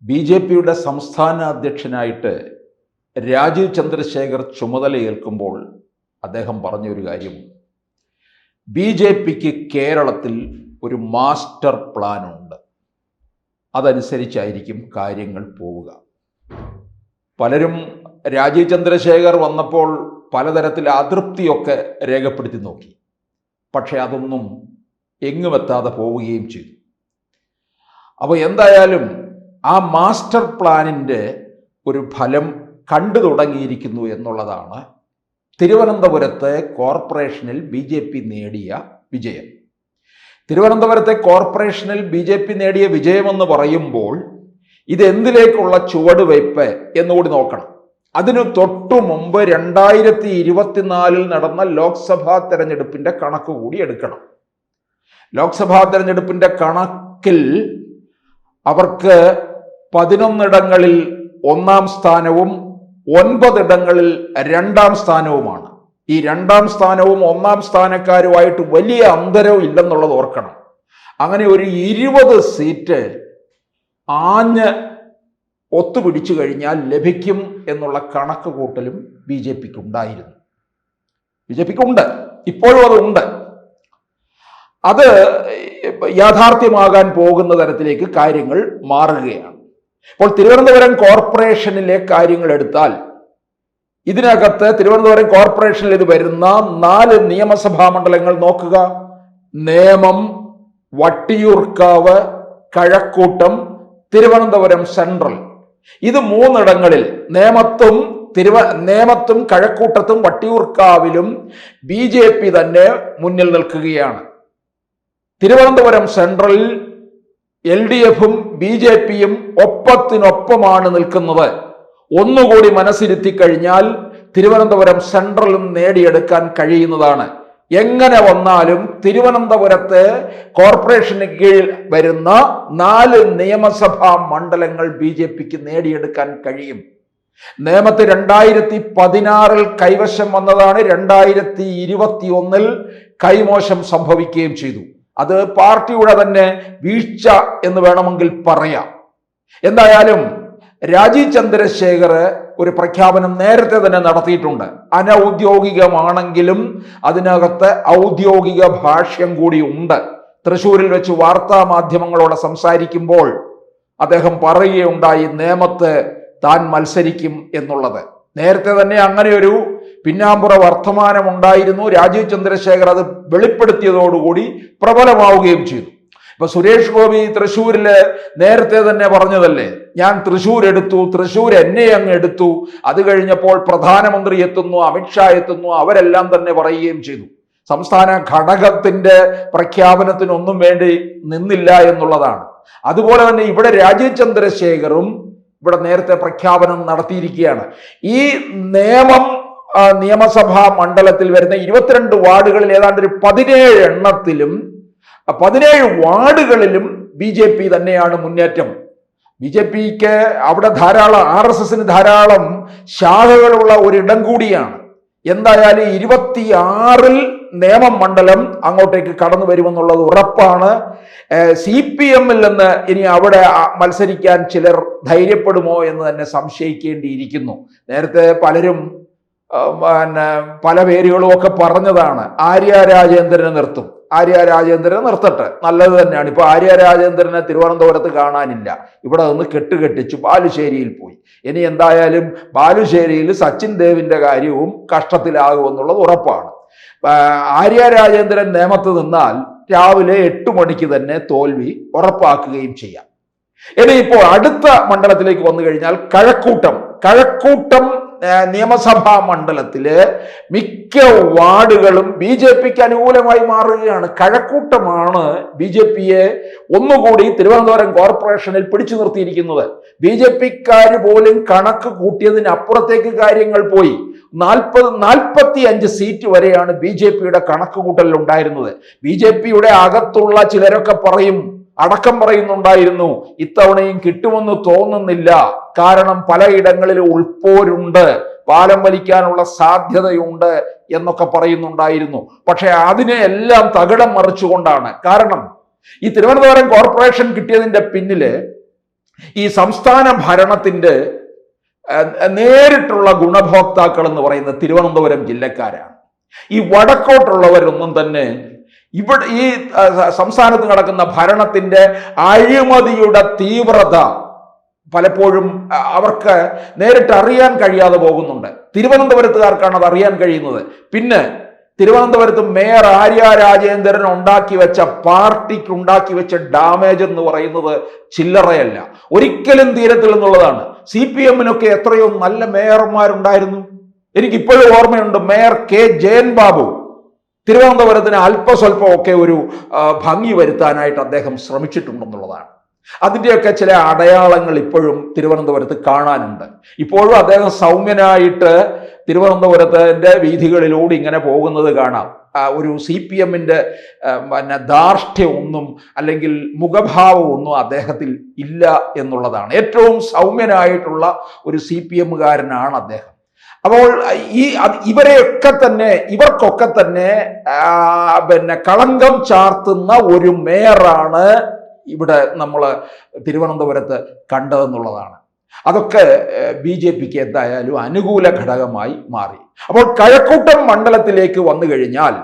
ബി.ജെ.പിയുടെ സംസ്ഥാന അധ്യക്ഷനായിട്ട് രാജീവ് ചന്ദ്രശേഖർ ചുമതലയേൽക്കുമ്പോൾ അദ്ദേഹം പറഞ്ഞൊരു കാര്യം, ബി.ജെ.പിക്ക് കേരളത്തിൽ ഒരു മാസ്റ്റർ പ്ലാൻ ഉണ്ട്, അതനുസരിച്ചായിരിക്കും കാര്യങ്ങൾ പോവുക. പലരും രാജീവ് ചന്ദ്രശേഖർ വന്നപ്പോൾ പലതരത്തിൽ അതൃപ്തിയൊക്കെ രേഖപ്പെടുത്തി നോക്കി. പക്ഷെ അതൊന്നും എങ്ങുമെത്താതെ പോവുകയും ചെയ്തു. അപ്പോൾ എന്തായാലും ആ മാസ്റ്റർ പ്ലാനിൻ്റെ ഒരു ഫലം കണ്ടു തുടങ്ങിയിരിക്കുന്നു എന്നുള്ളതാണ് തിരുവനന്തപുരത്തെ കോർപ്പറേഷനിൽ ബി.ജെ.പി. നേടിയ വിജയം. തിരുവനന്തപുരത്തെ കോർപ്പറേഷനിൽ ബി.ജെ.പി. നേടിയ വിജയമെന്ന് പറയുമ്പോൾ ഇതെന്തിലേക്കുള്ള ചുവടുവയ്പ് എന്നുകൂടി നോക്കണം. അതിനു തൊട്ടു മുമ്പ് 2024 നടന്ന ലോക്സഭാ തെരഞ്ഞെടുപ്പിൻ്റെ കണക്ക് കൂടി എടുക്കണം. ലോക്സഭാ തെരഞ്ഞെടുപ്പിൻ്റെ കണക്കിൽ അവർക്ക് 11 ഇടങ്ങളിൽ 1-ാം സ്ഥാനവും 9 ഇടങ്ങളിൽ 2-ാം സ്ഥാനവുമാണ്. ഈ 2-ാം സ്ഥാനവും 1-ാം സ്ഥാനക്കാരുമായിട്ട് വലിയ അന്തരവും ഇല്ലെന്നുള്ളത് ഓർക്കണം. അങ്ങനെ ഒരു 20 സീറ്റ് ആഞ്ഞ് ഒത്തുപിടിച്ചു കഴിഞ്ഞാൽ ലഭിക്കും എന്നുള്ള കണക്ക് കൂട്ടലും ബി.ജെ.പിക്ക് ഉണ്ടായിരുന്നു. ബി.ജെ.പിക്ക് ഉണ്ട്, ഇപ്പോഴും അതുണ്ട്. അത് യാഥാർത്ഥ്യമാകാൻ പോകുന്ന തരത്തിലേക്ക് കാര്യങ്ങൾ മാറുകയാണ്. ഇപ്പോൾ തിരുവനന്തപുരം കോർപ്പറേഷനിലെ കാര്യങ്ങൾ എടുത്താൽ, ഇതിനകത്ത് തിരുവനന്തപുരം കോർപ്പറേഷനിൽ ഇത് വരുന്ന 4 നിയമസഭാ മണ്ഡലങ്ങൾ നോക്കുക. നേമം, വട്ടിയൂർക്കാവ്, കഴക്കൂട്ടം, തിരുവനന്തപുരം സെൻട്രൽ. ഇത് 3 ഇടങ്ങളിൽ നേമത്തും കഴക്കൂട്ടത്തും വട്ടിയൂർക്കാവിലും ബി.ജെ.പി. തന്നെ മുന്നിൽ നിൽക്കുകയാണ്. തിരുവനന്തപുരം സെൻട്രലിൽ LDF-ഉം ബി.ജെ.പിയും ഒപ്പത്തിനൊപ്പമാണ് നിൽക്കുന്നത്. ഒന്നുകൂടി മനസ്സിരുത്തി കഴിഞ്ഞാൽ തിരുവനന്തപുരം സെൻട്രലും നേടിയെടുക്കാൻ കഴിയുന്നതാണ്. എങ്ങനെ വന്നാലും തിരുവനന്തപുരത്ത് കോർപ്പറേഷന് കീഴിൽ വരുന്ന 4 നിയമസഭാ മണ്ഡലങ്ങൾ ബി.ജെ.പിക്ക് നേടിയെടുക്കാൻ കഴിയും. നേമത്ത് 2016 കൈവശം വന്നതാണ്, 2021 കൈമോശം സംഭവിക്കുകയും ചെയ്തു. അത് പാർട്ടിയുടെ തന്നെ വീഴ്ച എന്ന് വേണമെങ്കിൽ പറയാം. എന്തായാലും രാജീവ് ചന്ദ്രശേഖർ ഒരു പ്രഖ്യാപനം നേരത്തെ തന്നെ നടത്തിയിട്ടുണ്ട്. അനൗദ്യോഗികമാണെങ്കിലും അതിനകത്ത് ഔദ്യോഗിക ഭാഷ്യം കൂടി ഉണ്ട്. തൃശ്ശൂരിൽ വെച്ച് വാർത്താ മാധ്യമങ്ങളോട് സംസാരിക്കുമ്പോൾ അദ്ദേഹം പറയുകയുണ്ടായി നേമത്ത് താൻ മത്സരിക്കും എന്നുള്ളത്. നേരത്തെ തന്നെ അങ്ങനെ ഒരു പിന്നാമ്പുറ വർത്തമാനം ഉണ്ടായിരുന്നു. രാജീവ് ചന്ദ്രശേഖർ അത് വെളിപ്പെടുത്തിയതോടുകൂടി പ്രബലമാവുകയും ചെയ്തു. ഇപ്പൊ സുരേഷ് ഗോപി തൃശ്ശൂരില് നേരത്തെ തന്നെ പറഞ്ഞതല്ലേ, ഞാൻ തൃശ്ശൂർ എടുത്തു, തൃശ്ശൂർ എന്നെ അങ്ങ് എടുത്തു, അത് കഴിഞ്ഞപ്പോൾ പ്രധാനമന്ത്രി എത്തുന്നു, അമിത്ഷാ എത്തുന്നു, അവരെല്ലാം തന്നെ പറയുകയും ചെയ്തു. സംസ്ഥാന ഘടകത്തിന്റെ പ്രഖ്യാപനത്തിനൊന്നും വേണ്ടി നിന്നില്ല എന്നുള്ളതാണ്. അതുപോലെ തന്നെ ഇവിടെ രാജീവ് ചന്ദ്രശേഖറും ഇവിടെ നേരത്തെ പ്രഖ്യാപനം നടത്തിയിരിക്കുകയാണ്. ഈ നിയമസഭാ മണ്ഡലത്തിൽ വരുന്ന 22 വാർഡുകളിൽ ഏതാണ്ട് ഒരു 17 എണ്ണത്തിലും 17 വാർഡുകളിലും ബി.ജെ.പി. തന്നെയാണ് മുന്നേറ്റം. ബി.ജെ.പിക്ക് അവിടെ ധാരാളം RSSന് ധാരാളം ശാഖകളുള്ള ഒരിടം കൂടിയാണ്. എന്തായാലും 26 നേമം മണ്ഡലം അങ്ങോട്ടേക്ക് കടന്നു വരുമെന്നുള്ളത് ഉറപ്പാണ്. CPM-ൽ നിന്ന് ഇനി അവിടെ മത്സരിക്കാൻ ചിലർ ധൈര്യപ്പെടുമോ എന്ന് തന്നെ സംശയിക്കേണ്ടിയിരിക്കുന്നു. നേരത്തെ പലരും പല പേരുകളും ഒക്കെ പറഞ്ഞതാണ്. ആര്യ രാജേന്ദ്രനെ നിർത്തും, ആര്യ രാജേന്ദ്രനെ നിർത്തട്ടെ, നല്ലത് തന്നെയാണ്. ഇപ്പൊ ആര്യ രാജേന്ദ്രനെ തിരുവനന്തപുരത്ത് കാണാനില്ല. ഇവിടെ നിന്ന് കെട്ടുകെട്ടിച്ചു ബാലുശ്ശേരിയിൽ പോയി. ഇനി എന്തായാലും ബാലുശ്ശേരിയിൽ സച്ചിൻ ദേവിന്റെ കാര്യവും കഷ്ടത്തിലാകുമെന്നുള്ളത് ഉറപ്പാണ്. ആര്യ രാജേന്ദ്രൻ നേമത്ത് നിന്നാൽ രാവിലെ 8 മണിക്ക് തന്നെ തോൽവി ഉറപ്പാക്കുകയും ചെയ്യാം. ഇനിയിപ്പോൾ അടുത്ത മണ്ഡലത്തിലേക്ക് വന്നു കഴിഞ്ഞാൽ കഴക്കൂട്ടം നിയമസഭാ മണ്ഡലത്തിലെ മിക്ക വാർഡുകളും ബി.ജെ.പിക്ക് അനുകൂലമായി മാറുകയാണ്. കഴക്കൂട്ടമാണ് ബി.ജെ.പിയെ ഒന്നുകൂടി തിരുവനന്തപുരം കോർപ്പറേഷനിൽ പിടിച്ചു നിർത്തിയിരിക്കുന്നത്. ബി.ജെ.പിക്കാർ പോലും കണക്ക് കൂട്ടിയതിനപ്പുറത്തേക്ക് കാര്യങ്ങൾ പോയി. 45 സീറ്റ് വരെയാണ് ബി.ജെ.പിയുടെ കണക്ക് കൂട്ടലിൽ ഉണ്ടായിരുന്നത്. ബി.ജെ.പിയുടെ അകത്തുള്ള ചിലരൊക്കെ അടക്കം പറയുന്നുണ്ടായിരുന്നു, ഇത്തവണയും കിട്ടുമെന്ന് തോന്നുന്നില്ല, കാരണം പലയിടങ്ങളിൽ ഉൾപ്പോരുണ്ട്, പാലം വലിക്കാനുള്ള സാധ്യതയുണ്ട് എന്നൊക്കെ പറയുന്നുണ്ടായിരുന്നു. പക്ഷെ അതിനെ എല്ലാം തകിടം മറിച്ചുകൊണ്ടാണ്. കാരണം ഈ തിരുവനന്തപുരം കോർപ്പറേഷൻ കിട്ടിയതിന്റെ പിന്നില് ഈ സംസ്ഥാന ഭരണത്തിൻ്റെ നേരിട്ടുള്ള ഗുണഭോക്താക്കൾ എന്ന് പറയുന്നത് തിരുവനന്തപുരം ജില്ലക്കാരാണ്. ഈ വടക്കോട്ടുള്ളവരൊന്നും തന്നെ ഇവിടെ ഈ സംസ്ഥാനത്ത് നടക്കുന്ന ഭരണത്തിൻ്റെ അഴിമതിയുടെ തീവ്രത പലപ്പോഴും അവർക്ക് നേരിട്ട് അറിയാൻ കഴിയാതെ പോകുന്നുണ്ട്. തിരുവനന്തപുരത്തുകാർക്കാണ് അത് അറിയാൻ കഴിയുന്നത്. പിന്നെ തിരുവനന്തപുരത്ത് മേയർ ആര്യ രാജേന്ദ്രൻ പാർട്ടിക്ക് ഉണ്ടാക്കി വെച്ച ഡാമേജ് എന്ന് പറയുന്നത് ചില്ലറയല്ല, ഒരിക്കലും തീരത്തിൽ എന്നുള്ളതാണ്. CPM-നൊക്കെ എത്രയോ നല്ല മേയർമാരുണ്ടായിരുന്നു. എനിക്കിപ്പോഴും ഓർമ്മയുണ്ട്, മേയർ K. ജയൻ ബാബു തിരുവനന്തപുരത്തിന് അല്പസ്വല്പമൊക്കെ ഒരു ഭംഗി വരുത്താനായിട്ട് അദ്ദേഹം ശ്രമിച്ചിട്ടുണ്ടെന്നുള്ളതാണ്. അതിൻ്റെയൊക്കെ ചില അടയാളങ്ങൾ ഇപ്പോഴും തിരുവനന്തപുരത്ത് കാണാനുണ്ട്. ഇപ്പോഴും അദ്ദേഹം സൗമ്യനായിട്ട് തിരുവനന്തപുരത്തിൻ്റെ വീഥികളിലൂടെ ഇങ്ങനെ പോകുന്നത് കാണാം. ഒരു CPM-ന്റെ ധാർഷ്ട്യമൊന്നും അല്ലെങ്കിൽ മുഖഭാവമൊന്നും അദ്ദേഹത്തിൽ ഇല്ല എന്നുള്ളതാണ്. ഏറ്റവും സൗമ്യനായിട്ടുള്ള ഒരു CPM-കാരനാണ് അദ്ദേഹം. അപ്പോൾ ഇവർക്കൊക്കെ തന്നെ കളങ്കം ചാർത്തുന്ന ഒരു മേയറാണ് ഇവിടെ നമ്മൾ തിരുവനന്തപുരത്ത് കണ്ടതെന്നുള്ളതാണ്. അതൊക്കെ BJPക്ക് എന്തായാലും അനുകൂല ഘടകമായി മാറി. അപ്പോൾ കഴക്കൂട്ടം മണ്ഡലത്തിലേക്ക് വന്നു കഴിഞ്ഞാൽ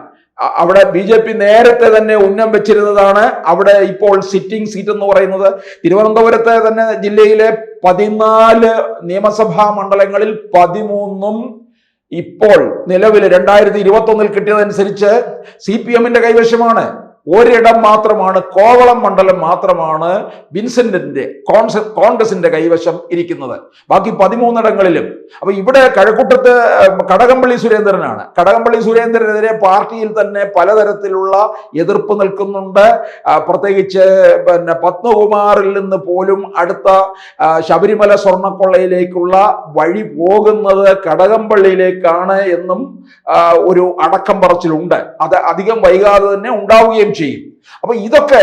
അവിടെ BJP നേരത്തെ തന്നെ ഉന്നം വെച്ചിരുന്നതാണ്. അവിടെ ഇപ്പോൾ സിറ്റിംഗ് സീറ്റ് എന്ന് പറയുന്നത് തിരുവനന്തപുരത്തെ തന്നെ ജില്ലയിലെ 14 നിയമസഭാ മണ്ഡലങ്ങളിൽ 13 ഇപ്പോൾ നിലവിൽ 2021 കിട്ടിയതനുസരിച്ച് CPM-ന്റെ കൈവശമാണ്. ഒരിടം മാത്രമാണ്, കോവളം മണ്ഡലം മാത്രമാണ് വിൻസെന്റിന്റെ കോൺഗ്രസിന്റെ കൈവശം ഇരിക്കുന്നത്. ബാക്കി 13 ഇടങ്ങളിലും. അപ്പൊ ഇവിടെ കഴക്കൂട്ടത്ത് കടകംപള്ളി സുരേന്ദ്രനാണ്. കടകംപള്ളി സുരേന്ദ്രനെതിരെ പാർട്ടിയിൽ തന്നെ പലതരത്തിലുള്ള എതിർപ്പ് നിൽക്കുന്നുണ്ട്. പ്രത്യേകിച്ച് പത്മകുമാറിൽ നിന്ന് പോലും അടുത്ത ശബരിമല സ്വർണ്ണക്കൊള്ളയിലേക്കുള്ള വഴി പോകുന്നത് കടകംപള്ളിയിലേക്കാണ് എന്നും ഒരു അടക്കം പറച്ചിലുണ്ട്. അത് അധികം വൈകാതെ തന്നെ ഉണ്ടാവുകയും ചെയ്യും. അപ്പൊ ഇതൊക്കെ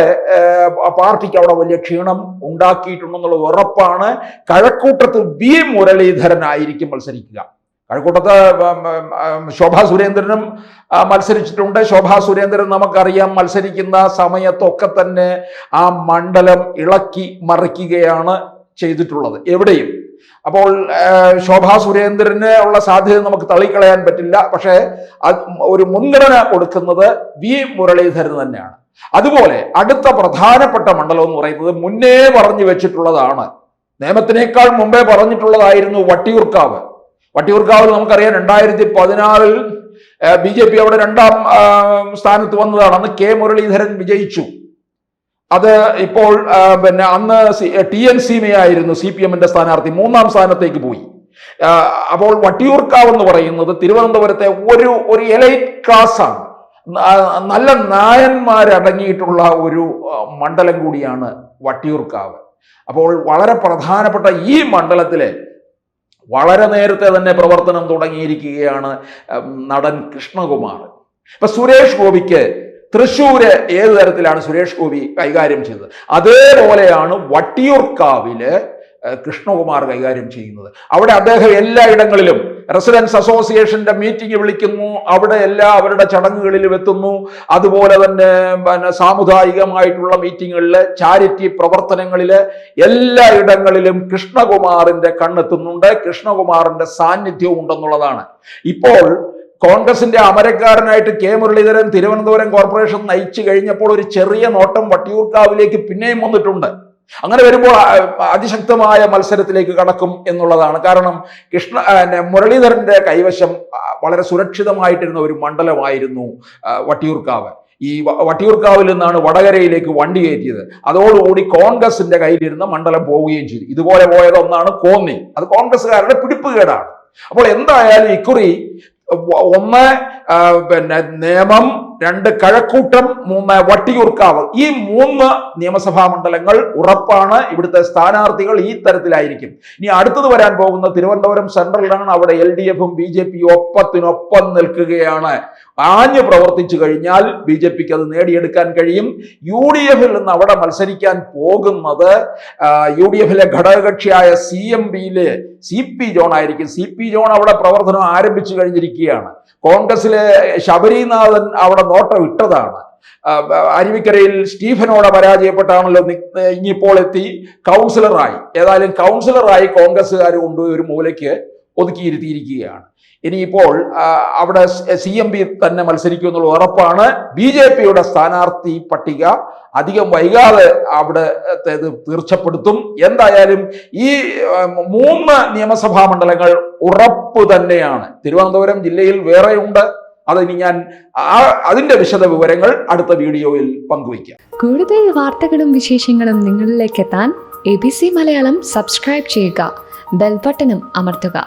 പാർട്ടിക്ക് അവിടെ വലിയ ക്ഷീണം ഉണ്ടാക്കിയിട്ടുണ്ടെന്നുള്ള ഉറപ്പാണ്. കഴക്കൂട്ടത്ത് B. മുരളീധരൻ ആയിരിക്കും മത്സരിക്കുക. കഴക്കൂട്ടത്ത് ശോഭാ സുരേന്ദ്രനും മത്സരിച്ചിട്ടുണ്ട്. ശോഭാ സുരേന്ദ്രൻ നമുക്കറിയാം മത്സരിക്കുന്ന സമയത്തൊക്കെ തന്നെ ആ മണ്ഡലം ഇളക്കി മറിക്കുകയാണ് ചെയ്തിട്ടുള്ളത് എവിടെയും. അപ്പോൾ ശോഭാ സുരേന്ദ്രന് ഉള്ള സാധ്യത നമുക്ക് തള്ളിക്കളയാൻ പറ്റില്ല. പക്ഷേ ഒരു മുൻഗണന കൊടുക്കുന്നത് V. മുരളീധരൻ തന്നെയാണ്. അതുപോലെ അടുത്ത പ്രധാനപ്പെട്ട മണ്ഡലം എന്ന് പറയുന്നത് മുന്നേ പറഞ്ഞു വെച്ചിട്ടുള്ളതാണ്, നിയമത്തിനേക്കാൾ മുമ്പേ പറഞ്ഞിട്ടുള്ളതായിരുന്നു വട്ടിയൂർക്കാവ്. വട്ടിയൂർക്കാവിൽ നമുക്കറിയാം 2014 BJP അവിടെ 2ാം സ്ഥാനത്ത് വന്നതാണ്. അന്ന് K. മുരളീധരൻ വിജയിച്ചു. അത് ഇപ്പോൾ അന്ന് TN സീമയായിരുന്നു CPM-ന്റെ സ്ഥാനാർത്ഥി, 3ാം സ്ഥാനത്തേക്ക് പോയി. അപ്പോൾ വട്ടിയൂർക്കാവ് എന്ന് പറയുന്നത് തിരുവനന്തപുരത്തെ ഒരു എലൈറ്റ് ക്ലാസ് ആണ്. നല്ല നായന്മാരടങ്ങിയിട്ടുള്ള ഒരു മണ്ഡലം കൂടിയാണ് വട്ടിയൂർക്കാവ്. അപ്പോൾ വളരെ പ്രധാനപ്പെട്ട ഈ മണ്ഡലത്തിലെ വളരെ നേരത്തെ തന്നെ പ്രവർത്തനം തുടങ്ങിയിരിക്കുകയാണ് നടൻ കൃഷ്ണകുമാർ. ഇപ്പൊ സുരേഷ് ഗോപിക്ക് തൃശ്ശൂര് ഏത് തരത്തിലാണ് സുരേഷ് ഗോപി കൈകാര്യം ചെയ്തത്, അതേപോലെയാണ് വട്ടിയൂർക്കാവില് കൃഷ്ണകുമാർ കൈകാര്യം ചെയ്യുന്നത്. അവിടെ അദ്ദേഹം എല്ലായിടങ്ങളിലും റെസിഡൻസ് അസോസിയേഷന്റെ മീറ്റിംഗ് വിളിക്കുന്നു, അവിടെ അവരുടെ ചടങ്ങുകളിലും എത്തുന്നു. അതുപോലെ തന്നെ സാമുദായികമായിട്ടുള്ള മീറ്റിങ്ങുകളില്, ചാരിറ്റി പ്രവർത്തനങ്ങളില് എല്ലായിടങ്ങളിലും കൃഷ്ണകുമാറിന്റെ കണ്ണെത്തുന്നുണ്ട്, കൃഷ്ണകുമാറിന്റെ സാന്നിധ്യവും ഉണ്ടെന്നുള്ളതാണ്. ഇപ്പോൾ കോൺഗ്രസിന്റെ അമരക്കാരനായിട്ട് K. മുരളീധരൻ തിരുവനന്തപുരം കോർപ്പറേഷൻ നയിച്ചു കഴിഞ്ഞപ്പോൾ ഒരു ചെറിയ നോട്ടം വട്ടിയൂർക്കാവിലേക്ക് പിന്നെയും വന്നിട്ടുണ്ട്. അങ്ങനെ വരുമ്പോൾ അതിശക്തമായ മത്സരത്തിലേക്ക് കടക്കും എന്നുള്ളതാണ്. കാരണം മുരളീധരന്റെ കൈവശം വളരെ സുരക്ഷിതമായിട്ടിരുന്ന ഒരു മണ്ഡലമായിരുന്നു വട്ടിയൂർക്കാവ്. ഈ വട്ടിയൂർക്കാവിൽ നിന്നാണ് വടകരയിലേക്ക് വണ്ടി കയറ്റിയത്. അതോടുകൂടി കോൺഗ്രസിന്റെ കയ്യിലിരുന്ന മണ്ഡലം പോവുകയും ചെയ്തു. ഇതുപോലെ പോയതൊന്നാണ് കോന്നി. അത് കോൺഗ്രസ്സുകാരുടെ പിടിപ്പുകേടാണ്. അപ്പോൾ എന്തായാലും ഇക്കുറി 1 നേമം, 2 കഴക്കൂട്ടം, 3 വട്ടിയൂർക്കാവ്, ഈ 3 നിയമസഭാ മണ്ഡലങ്ങൾ ഉറപ്പാണ്. ഇവിടുത്തെ സ്ഥാനാർത്ഥികൾ ഈ തരത്തിലായിരിക്കും. ഇനി അടുത്തത് വരാൻ പോകുന്ന തിരുവനന്തപുരം സെൻട്രലിലാണ്. അവിടെ LDF-ഉം BJP-യും ഒപ്പത്തിനൊപ്പം നിൽക്കുകയാണ്. ആഞ്ഞു പ്രവർത്തിച്ചു കഴിഞ്ഞാൽ BJPക്ക് അത് നേടിയെടുക്കാൻ കഴിയും. UDF-ൽ നിന്ന് അവിടെ മത്സരിക്കാൻ പോകുന്നത് UDF-ലെ ഘടകകക്ഷിയായ CMB-യിലെ CP ജോൺ ആയിരിക്കും. CP ജോൺ അവിടെ പ്രവർത്തനം ആരംഭിച്ചു കഴിഞ്ഞിരിക്കുകയാണ്. കോൺഗ്രസിലെ ശബരിനാഥൻ അവിടെ നോട്ടം ഇട്ടതാണ്. അരുവിക്കരയിൽ സ്റ്റീഫനോട് പരാജയപ്പെട്ടാണല്ലോ ഇനിയിപ്പോൾ എത്തി കൗൺസിലറായി. ഏതായാലും കൗൺസിലറായി കോൺഗ്രസ്സുകാർ കൊണ്ടുപോയി ഒരു മൂലയ്ക്ക് ഒതുക്കിയിരുത്തിയിരിക്കുകയാണ്. ഇനിയിപ്പോൾ അവിടെ CMP തന്നെ മത്സരിക്കുമെന്നുള്ള ഉറപ്പാണ്. BJPയുടെ സ്ഥാനാർത്ഥി പട്ടിക അധികം വൈകാതെ അവിടെ തീർച്ചപ്പെടുത്തും. എന്തായാലും ഈ 3 നിയമസഭാ മണ്ഡലങ്ങൾ ഉറപ്പ് തന്നെയാണ്. തിരുവനന്തപുരം ജില്ലയിൽ വേറെയുണ്ട്. അതിന് ഞാൻ അതിന്റെ വിശദ വിവരങ്ങൾ അടുത്ത വീഡിയോയിൽ പങ്കുവയ്ക്കാം. കൂടുതൽ വാർത്തകളും വിശേഷങ്ങളും നിങ്ങളിലേക്ക് എത്താൻ ABC മലയാളം സബ്സ്ക്രൈബ് ചെയ്യുക, ബെൽ ബട്ടണും അമർത്തുക.